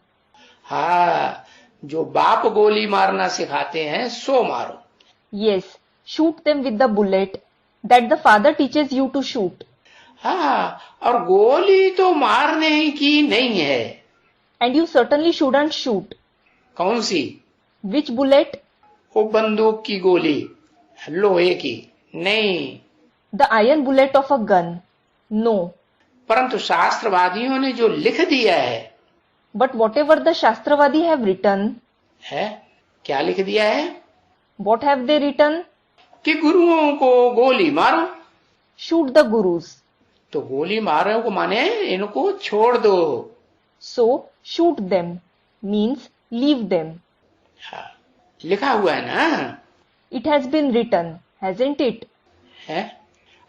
हाँ, जो बाप गोली मारना सिखाते हैं सो मारो। Yes, shoot them with the bullet that the father teaches you to shoot. हाँ, और गोली तो मारने की नहीं है। And you certainly shouldn't shoot. कौन सी? Which bullet? वो बंदूक की गोली, लोहे की नहीं। The iron bullet of a gun. No. परंतु शास्त्रवादियों ने जो लिख दिया है, But whatever the Shastravadi have written, है क्या लिख दिया है? what have they written? कि गुरुओं को गोली मारो। Shoot the gurus. तो गोली मारो को माने इनको छोड़ दो। So, shoot them means leave them. हाँ, लिखा हुआ है ना, It has been written, hasn't it? है।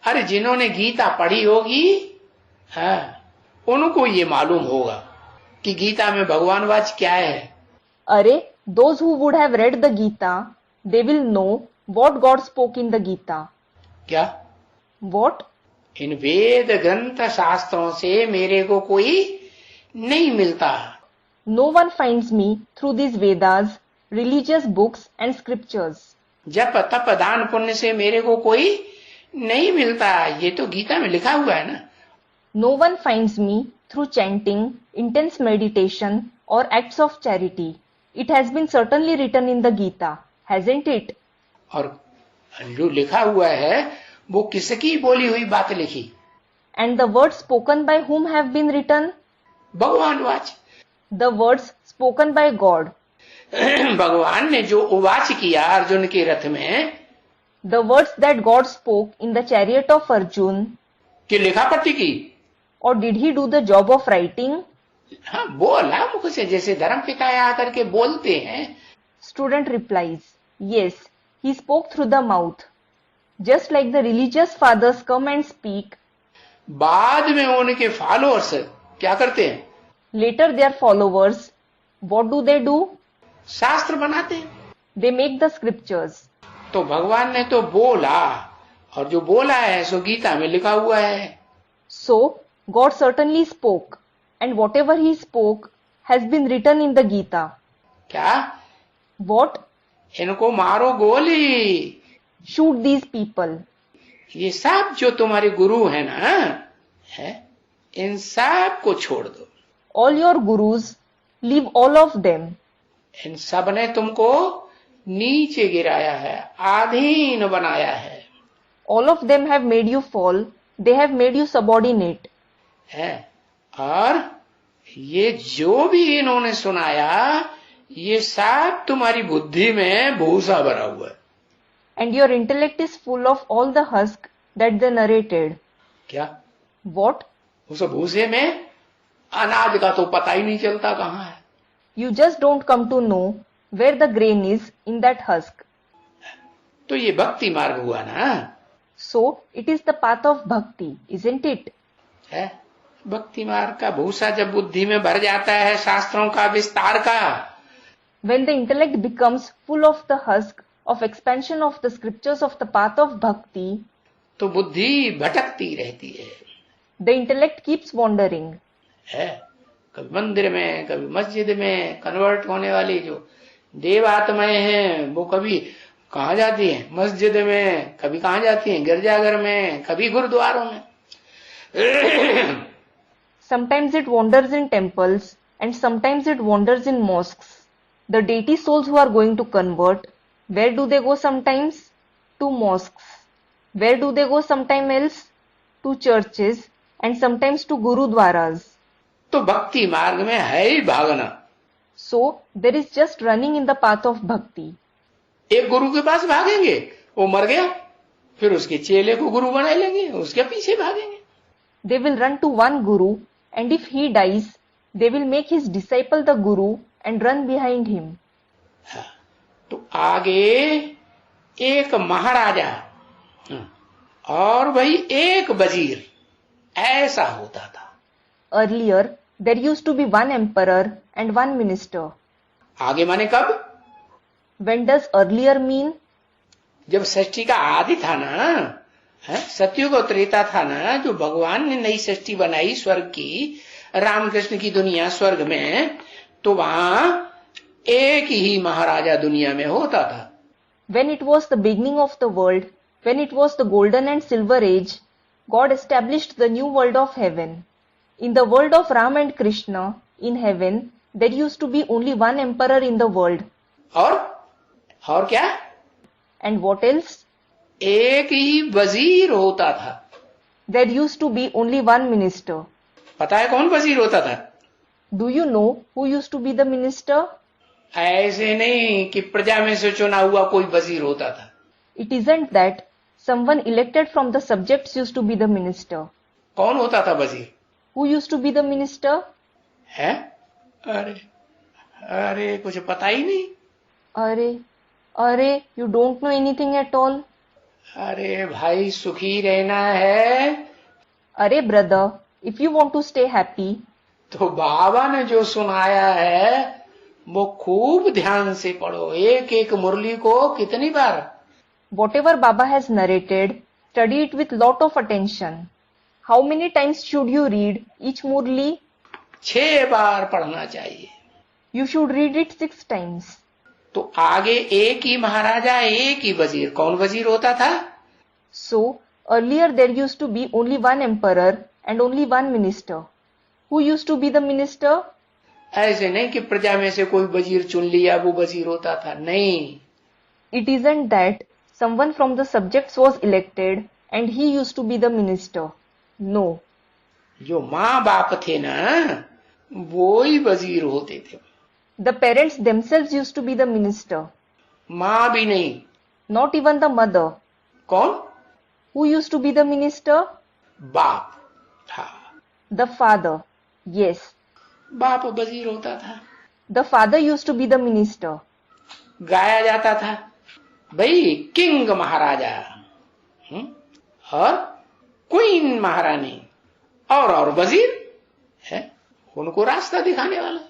अरे जिन्होंने गीता पढ़ी होगी, हाँ, उनको ये मालूम होगा कि गीता में भगवान वाच क्या है। Arey, those who would have read the Gita, they will know what God spoke in the Gita. क्या? What? इन वेद ग्रंथ शास्त्रों से मेरे को कोई नहीं मिलता। No one finds me through these Vedas, religious books and scriptures. जप तप दान पुण्य से मेरे को कोई नहीं मिलता, ये तो गीता में लिखा हुआ है ना। No one finds me through chanting, intense meditation or acts of charity. It has been certainly written in the Gita, hasn't it? और जो लिखा हुआ है वो किसकी बोली हुई बात लिखी? And the words spoken by whom have been written? भगवान watch. The words spoken by God. भगवान ने जो उवाच किया अर्जुन के रथ में, The words that God spoke in the chariot of Arjun, कि लिखा पट्टी की, or did he do the job of writing? हाँ, बोला मुख से, जैसे धर्म पिता आकर के बोलते हैं। Student replies, yes, he spoke through the mouth. Just like the religious fathers come and speak, बाद में उनके फॉलोअर्स क्या करते हैं? later their followers, what do? शास्त्र बनाते हैं. They make the scriptures. तो भगवान ने तो बोला, और जो बोला है सो गीता में लिखा हुआ है. So, God certainly spoke, and whatever he spoke has been written in the Gita. क्या? What? इनको मारो गोली. Shoot these people. ये सब जो तुम्हारे गुरु है ना, है, इन सब को छोड़ दो. All your gurus, leave all of them. इन सब ने तुमको नीचे गिराया है, अधीन बनाया है. All of them have made you fall. They have made you subordinate. है, और ये जो भी इन्होंने सुनाया, ये सब तुम्हारी बुद्धि में भूसा भरा हुआ है. And your intellect is full of all the husk that they narrated. क्या? What? उस भूसे में अनाज का तो पता ही नहीं चलता कहाँ है. You just don't come to know where the grain is in that husk. तो ये भक्ति मार्ग हुआ ना. So, it is the path of bhakti, isn't it? है, भक्ति मार्ग का भूसा जब बुद्धि में भर जाता है शास्त्रों का विस्तार का, When the intellect becomes full of the husk of expansion of the scriptures of the path of bhakti, तो बुद्धि भटकती रहती है. the intellect keeps wandering. है, कभी मंदिर में, कभी मस्जिद में कन्वर्ट होने वाली जो देवात्माएं हैं, वो कभी कहाँ जाती हैं? मस्जिद में. कभी कहाँ जाती हैं? गिरजाघर में, कभी गुरुद्वारों में. Sometimes it wanders in temples and sometimes it wanders in mosques. The deity souls who are going to convert, where do they go sometimes? To mosques. Where do they go sometime else? To churches and sometimes to gurudwaras. तो भक्ति मार्ग में है ही भागना. So, there is just running in the path of bhakti. एक गुरु के पास भागेंगे, वो मर गया, फिर उसके चेले को गुरु बना लेंगे, उसके पीछे भागेंगे. They will run to one guru, and if he dies, they will make his disciple the guru and run behind him. तो आगे एक महाराजा और भाई एक वजीर, ऐसा होता था. Earlier, there used to be one emperor and one minister. आगे माने कब? When does earlier mean? जब सृष्टि का आदि था ना, है, सतयुग और त्रेता था ना, जो भगवान ने नई सृष्टि बनाई स्वर्ग की, रामकृष्ण की दुनिया स्वर्ग में, तो वहां एक ही महाराजा दुनिया में होता था. When it was the beginning of the world, when it was the golden and silver age, God established the new world of heaven. In the world of Ram and Krishna, in heaven, there used to be only one emperor in the world. और क्या? And what else? एक ही वजीर होता था. There used to be only one minister. पता है कौन वजीर होता था? Do you know who used to be the minister? ऐसे नहीं कि प्रजा में से चुना हुआ कोई वजीर होता था. It isn't that someone elected from the subjects used to be the minister. कौन होता था वजीर? Who used to be the minister? है? अरे अरे कुछ पता ही नहीं. Arey, you don't know anything at all. अरे भाई सुखी रहना है. Arey brother, if you want to stay happy, तो बाबा ने जो सुनाया है वो खूब ध्यान से पढ़ो. एक एक मुरली को कितनी बार? whatever Baba has narrated, study it with lot of attention. How many times should you read each murli? 6 बार पढ़ना चाहिए. You should read it 6 times. तो आगे एक ही महाराजा, एक ही वजीर. कौन वजीर होता था? So, earlier there used to be only one emperor and only one minister. Who used to be the minister? ऐसे नहीं कि प्रजा में से कोई वजीर चुन लिया वो वजीर होता था. नहीं. It isn't that someone from the subjects was elected and he used to be the minister. No. जो माँ बाप थे ना, वो ही वजीर होते थे. The parents themselves used to be the minister. माँ भी नहीं. Not even the mother. कौन? Who used to be the minister? बाप था. The father. Yes. बाप वजीर होता था. The father used to be the minister. गाया जाता था भाई किंग महाराजा, और क्वीन महारानी और वजीर है, उनको रास्ता दिखाने वाला।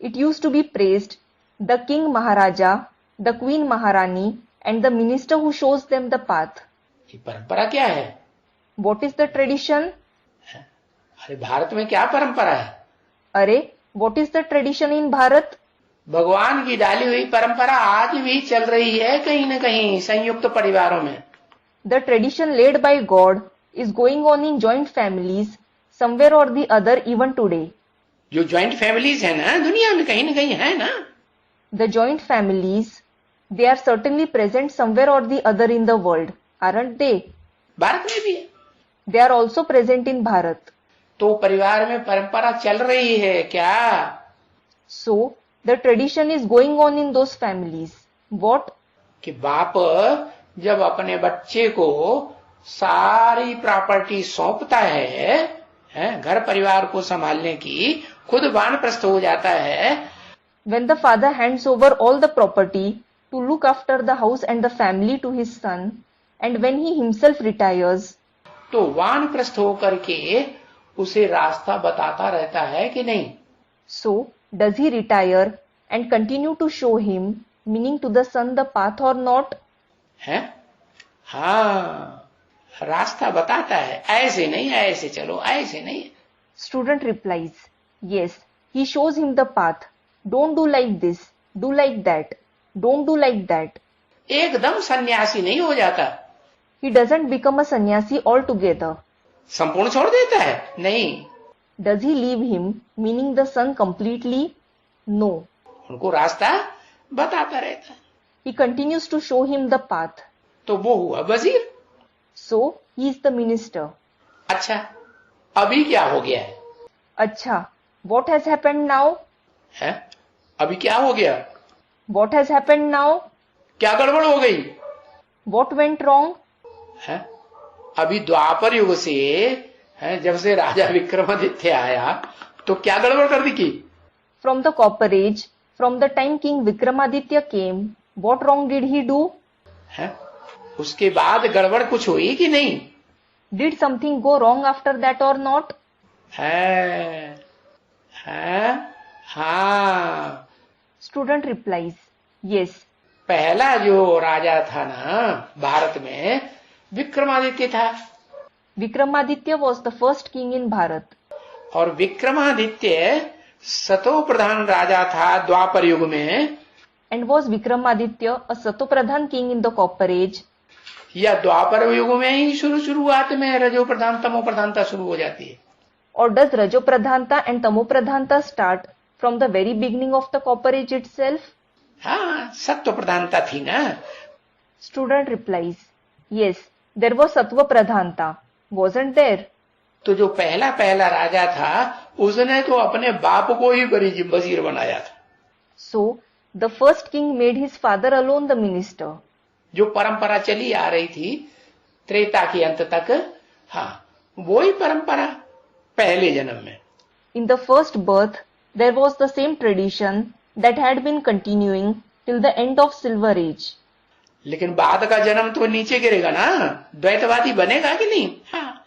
It used to be praised, the king Maharaja, the queen Maharani, and the minister who shows them the path. ये परंपरा क्या है? What is the tradition? अरे भारत में क्या परंपरा है? अरे, what is the tradition in Bharat? भगवान की डाली हुई परंपरा आज भी चल रही है कहीं न कहीं संयुक्त परिवारों में। The tradition laid by God is going on in joint families somewhere or the other even today. जो ज्वाइंट फैमिलीज है ना दुनिया में कहीं न कहीं है ना, The joint families, they are certainly present somewhere or the other in the world, aren't they? Bharat में भी है। They are also present in Bharat. तो परिवार में परंपरा चल रही है क्या? So, the tradition is going on in those families. What? कि बाप जब अपने बच्चे को सारी प्रॉपर्टी सौंपता है, घर परिवार को संभालने की, खुद वानप्रस्थ हो जाता है। When the father hands over all the property to look after the house and the family to his son, and when he himself retires, तो वानप्रस्थ होकर के उसे रास्ता बताता रहता है कि नहीं? so does he retire and continue to show him, meaning to the son, the path or not? है? हाँ, रास्ता बताता है, ऐसे नहीं, ऐसे चलो, ऐसे नहीं। Student replies, yes, he shows him the path. Don't do like this, do like that, don't do like that. एकदम सन्यासी नहीं हो जाता, He doesn't become a sannyasi altogether. संपूर्ण छोड़ देता है, नहीं। Does he leave him, meaning the son, completely? No. उनको रास्ता बताता रहता है। He continues to show him the path. तो वो हुआ वजीर। So, he is the minister. अच्छा, अभी क्या हो गया है? Acha, what has happened now? है? अभी क्या हो गया? What has happened now? क्या गड़बड़ हो गई? What went wrong? है? अभी द्वापर युग से, है, जब से राजा विक्रमादित्य आया तो क्या गड़बड़ कर दी की? From the copper age, from the time King Vikramaditya came, what wrong did he do? है? उसके बाद गड़बड़ कुछ हुई कि नहीं? Did something go wrong after that or not? है? हाँ। Student replies, yes. पहला जो राजा था ना भारत में, विक्रमादित्य था। Vikramaditya was the first king in Bharat. और विक्रमादित्य सतो प्रधान राजा था द्वापर युग में, And was Vikramaditya a Satopradhan king in the copper age? या द्वापर युग में ही शुरुआत में रजो प्रधान तमो प्रधानता शुरू हो जाती है? Or does Rajopradhanta and Tamopradhanta start from the very beginning of the copper age itself? हाँ, सत्व प्रधानता थी ना। Student replies, yes, there was Sattva Pradhanta, wasn't there? तो जो पहला राजा था उसने तो अपने बाप को ही वजीर बनाया था। So, the first king made his father alone the minister. जो परंपरा चली आ रही थी त्रेता के अंत तक, हाँ, वही परंपरा पहले जन्म में। In the first birth, there was the same tradition that had been continuing till the end of Silver Age. लेकिन बाद का जन्म तो नीचे गिरेगा ना, द्वैतवादी बनेगा कि नहीं? हाँ।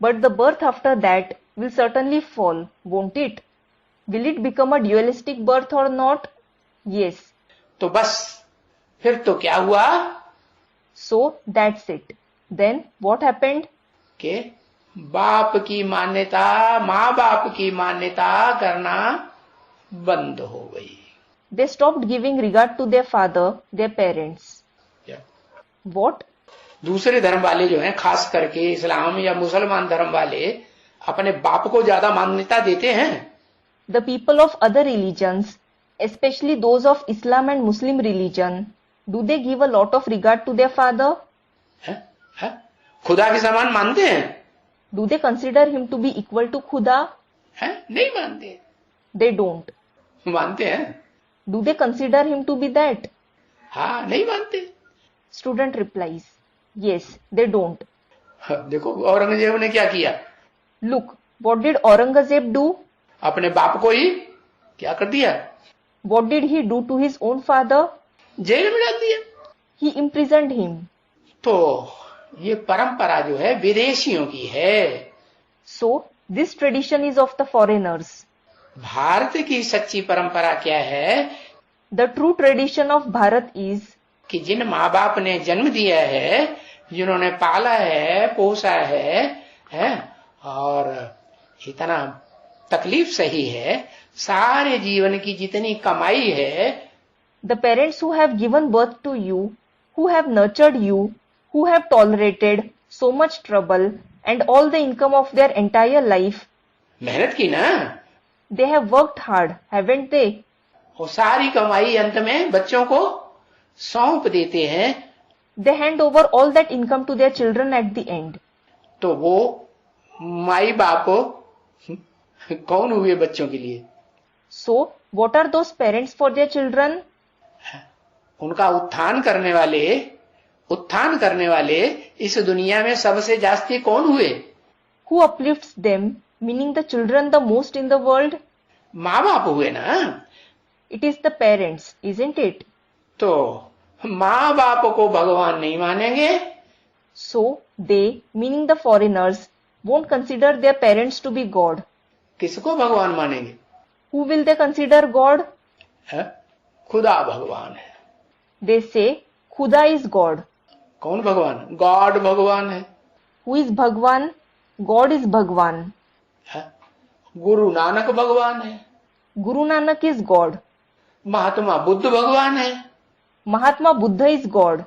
But the birth after that will certainly fall, won't it? Will it become a dualistic birth or not? Yes. तो बस फिर तो क्या हुआ? So that's it. Then what happened? कि बाप की मान्यता, माँ बाप की मान्यता करना बंद हो गई। They stopped giving regard to their father, their parents. What? दूसरे धर्म वाले जो हैं, खास करके इस्लाम या मुसलमान धर्म वाले, अपने बाप को ज्यादा मान्यता देते हैं। The people of other religions, especially those of Islam and Muslim religion, do they give a lot of regard to their father? है? खुदा के समान मानते हैं? Do they consider him to be equal to Khuda? है? नहीं मानते। They don't. मानते हैं? Do they consider him to be that? हाँ, नहीं मानते। Student replies, yes, they don't. देखो औरंगजेब ने क्या किया? Look, what did Aurangzeb do? अपने बाप को ही क्या कर दिया? What did he do to his own father? जेल में डाल दिया। He imprisoned him. तो ये परंपरा जो है विदेशियों की है। So, this tradition is of the foreigners. Bharat की सच्ची परंपरा क्या है The true tradition of Bharat is कि जिन माँ बाप ने जन्म दिया है, जिन्होंने पाला है, पोसा है और इतना तकलीफ सही है, सारे जीवन की जितनी कमाई है, the parents who have given birth to you, who have nurtured you, who have tolerated so much trouble and all the income of their entire life, मेहनत की ना, they have worked hard, haven't they? वो सारी कमाई अंत में बच्चों को सौंप देते हैं, They hand over all that income to their children at the end. तो वो माई बाप कौन हुए बच्चों के लिए? So, what are those parents for their children? उनका उत्थान करने वाले इस दुनिया में सबसे जास्ती कौन हुए? Who uplifts them, meaning the children the most in the world? माँ बाप हुए ना। It is the parents, isn't it? तो माँ बाप को भगवान नहीं मानेंगे, So, they, meaning the foreigners, won't consider their parents to be God. किसको भगवान मानेंगे? Who will they consider God? है? खुदा भगवान है। They say, Khuda is God. कौन भगवान? गॉड भगवान है। Who is Bhagwan? God is Bhagwan. है? गुरु नानक भगवान है। Guru Nanak is God. Mahatma Buddha भगवान है। Mahatma Buddha is God.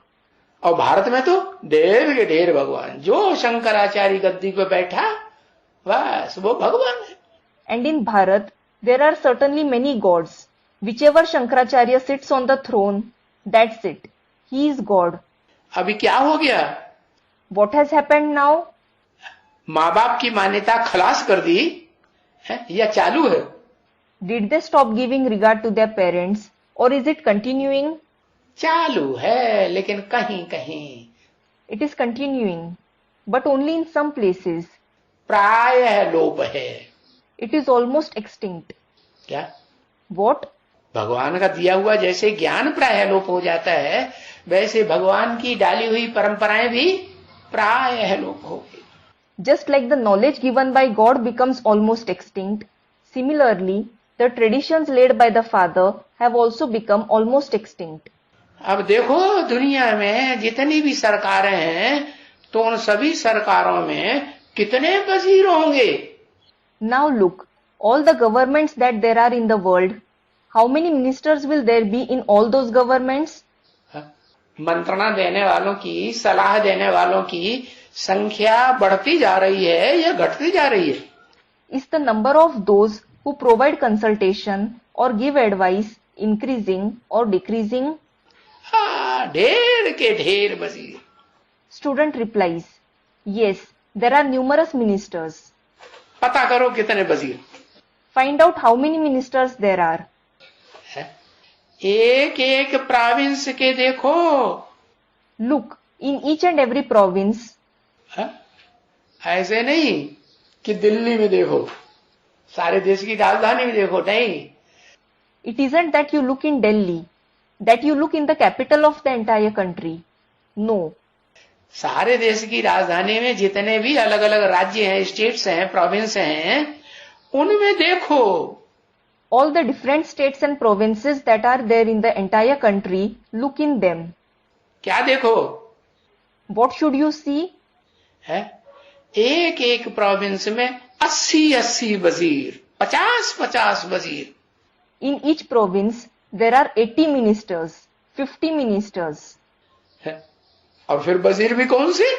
और भारत में तो ढेर के ढेर भगवान, जो शंकराचार्य गद्दी पे बैठा बस वो भगवान है। And in Bharat, there are certainly many gods. Whichever Shankaracharya sits on the throne, that's it. He is God. अभी क्या हो गया? What has happened now? माँ बाप की मान्यता खलास कर दी है या चालू है? Did they stop giving regard to their parents, or is it continuing? चालू है, लेकिन कहीं कहीं It is continuing, but only in some places. प्रायः लोप है। It is almost extinct. क्या? What? भगवान का दिया हुआ जैसे ज्ञान प्रायः लोप हो जाता है, वैसे भगवान की डाली हुई परंपराएं भी प्रायः लोप हो गई। Just like the knowledge given by God becomes almost extinct, similarly, the traditions laid by the Father have also become almost extinct. अब देखो दुनिया में जितनी भी सरकारें हैं, तो उन सभी सरकारों में कितने वजीर होंगे? Now look, all the governments that there are in the world, how many ministers will there be in all those governments? मंत्रणा देने वालों की, सलाह देने वालों की संख्या बढ़ती जा रही है या घटती जा रही है? Is the number of those who provide consultation or give advice increasing or decreasing? हाँ, ढेर के ढेर वजीर। Student replies, yes, there are numerous ministers. पता करो कितने वजीर। Find out how many ministers there are. एक एक प्रोविंस के देखो। Look, in each and every province, है? ऐसे नहीं कि दिल्ली में देखो, सारे देश की राजधानी में देखो, नहीं। it isn't that you look in Delhi, that you look in the capital of the entire country. No. सारे देश की राजधानी में जितने भी अलग अलग राज्य हैं, स्टेट्स हैं, प्रोविंस हैं, उनमें देखो। All the different states and provinces that are there in the entire country, look in them. क्या देखो? What should you see? है? एक एक प्रोविंस में 80-80 वजीर, 50-50 वजीर। In each province, there are 80 ministers, 50 ministers. है? और फिर वजीर भी कौन से?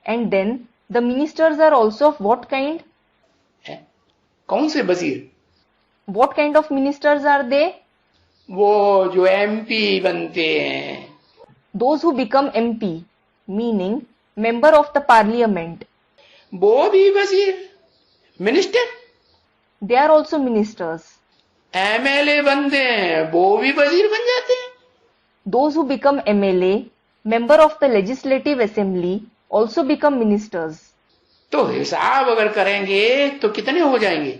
And then, the ministers are also of what kind? है? कौन से वजीर? What kind of ministers are they? वो जो MP बनते हैं। Those who become MP, meaning member of the parliament. वो भी वजीर, minister. They are also ministers. MLA बनते हैं, वो भी वजीर बन जाते हैं। Those who become MLA, member of the legislative assembly, also become ministers. तो हिसाब अगर करेंगे तो कितने हो जाएंगे?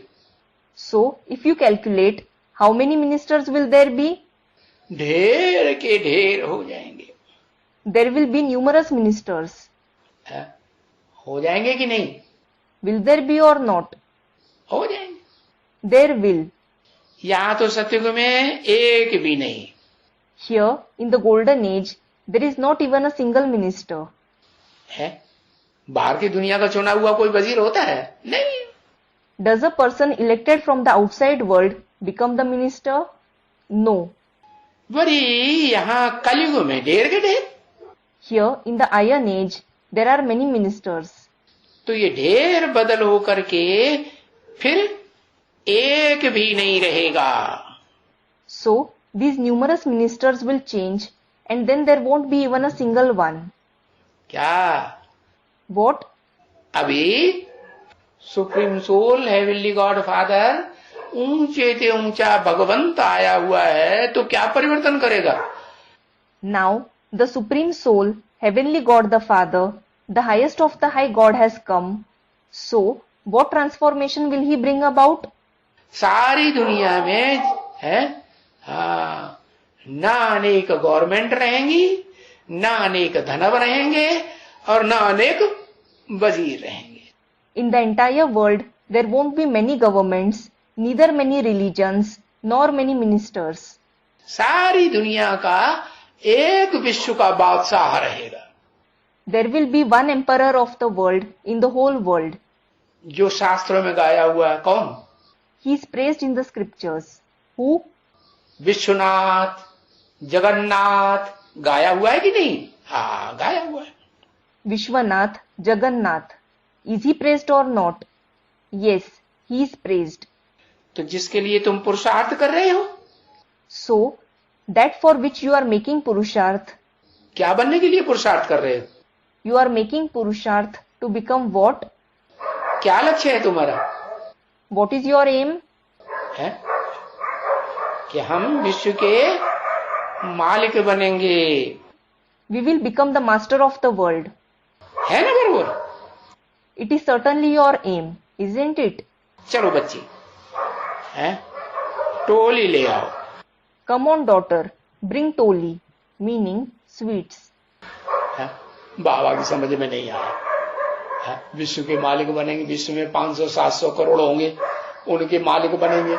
So, if you calculate, how many ministers will there be? ढेर के ढेर हो जाएंगे। There will be numerous ministers. है? हो जाएंगे कि नहीं? Will there be or not? हो जाएंगे। There will. यहां तो सतयुग में एक भी नहीं। Here, in the golden age, there is not even a single minister. है? बाहर की दुनिया का चुना हुआ कोई वजीर होता है? नहीं। Does a person elected from the outside world become the minister? No. Worry यहाँ कलयुग में ढेर के ढेर। Here, in the Iron Age, there are many ministers. तो ये ढेर बदल होकर के फिर एक भी नहीं रहेगा। So, these numerous ministers will change and then there won't be even a single one. क्या? What? अभी supreme soul heavenly God father ऊंचे से ऊंचा भगवंत आया हुआ है, तो क्या परिवर्तन करेगा? Now, the Supreme Soul, Heavenly God the Father, the highest of the high God has come. So, what transformation will he bring about? सारी दुनिया में है ना अनेक गवर्नमेंट रहेंगी, ना अनेक धनव रहेंगे और ना अनेक वजीर रहेंगे। In the entire world, there won't be many governments, neither many religions, nor many ministers. सारी दुनिया का एक विश्व का बादशाह रहेगा। There will be one emperor of the world in the whole world. जो शास्त्रों में गाया हुआ है कौन? He is praised in the scriptures. Who? Vishwanath, Jagannath गाया हुआ है कि नहीं? हाँ, गाया हुआ है। Vishwanath, Jagannath. Is he praised or not? Yes, he is praised. तो जिसके लिए तुम पुरुषार्थ कर रहे हो, So, that for which you are making Purusharth, क्या बनने के लिए पुरुषार्थ कर रहे हो? you are making Purusharth to become what? क्या लक्ष्य है तुम्हारा? What is your aim? है कि हम विश्व के मालिक बनेंगे। We will become the master of the world. है ना बरोबर? It is certainly your aim, isn't it? चलो बच्ची, है टोली ले आओ। Come on, daughter, bring toli, meaning sweets. है बाबा की समझ में नहीं आया। है विश्व के मालिक बनेंगे, विश्व में 500-700 करोड़ होंगे, उनके मालिक बनेंगे।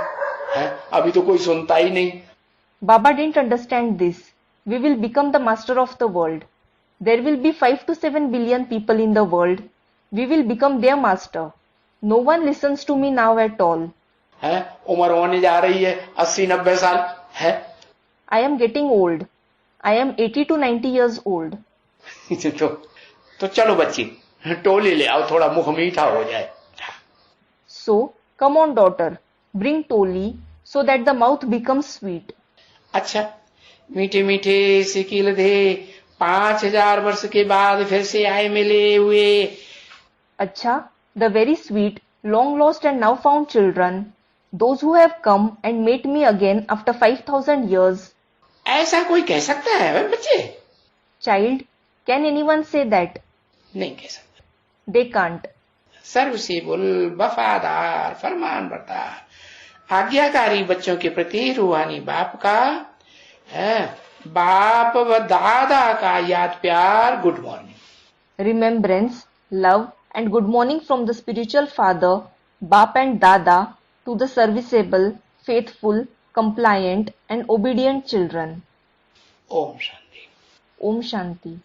है अभी तो कोई सुनता ही नहीं। Baba didn't understand this. We will become the master of the world. There will be 5 to 7 billion people in the world. We will become their master. No one listens to me now at all. है उम्र होने जा रही है 80-90 साल। है I am getting old. I am 80 to 90 years old. तो चलो बच्ची टोली ले आओ, थोड़ा मुख मीठा हो जाए। So, come on, daughter, bring toli so that the mouth becomes sweet. अच्छा, मीठे मीठे सिकिल दे 5000 वर्ष के बाद फिर से आए मिले हुए। Acha, the very sweet, long lost and now found children, those who have come and met me again after 5000 years. ऐसा कोई कह सकता है भाई बच्चे? Child, can anyone say that? नहीं कह सकता। They can't. सर्वसेबुल, वफादार, फरमानबरदार, आज्ञाकारी बच्चों के प्रति रूहानी बाप का है, बाप व दादा का याद प्यार, good morning. Remembrance, love and good morning from the spiritual father, Bap and Dada to the serviceable, faithful, compliant and obedient children. ओम शांति। Om Shanti.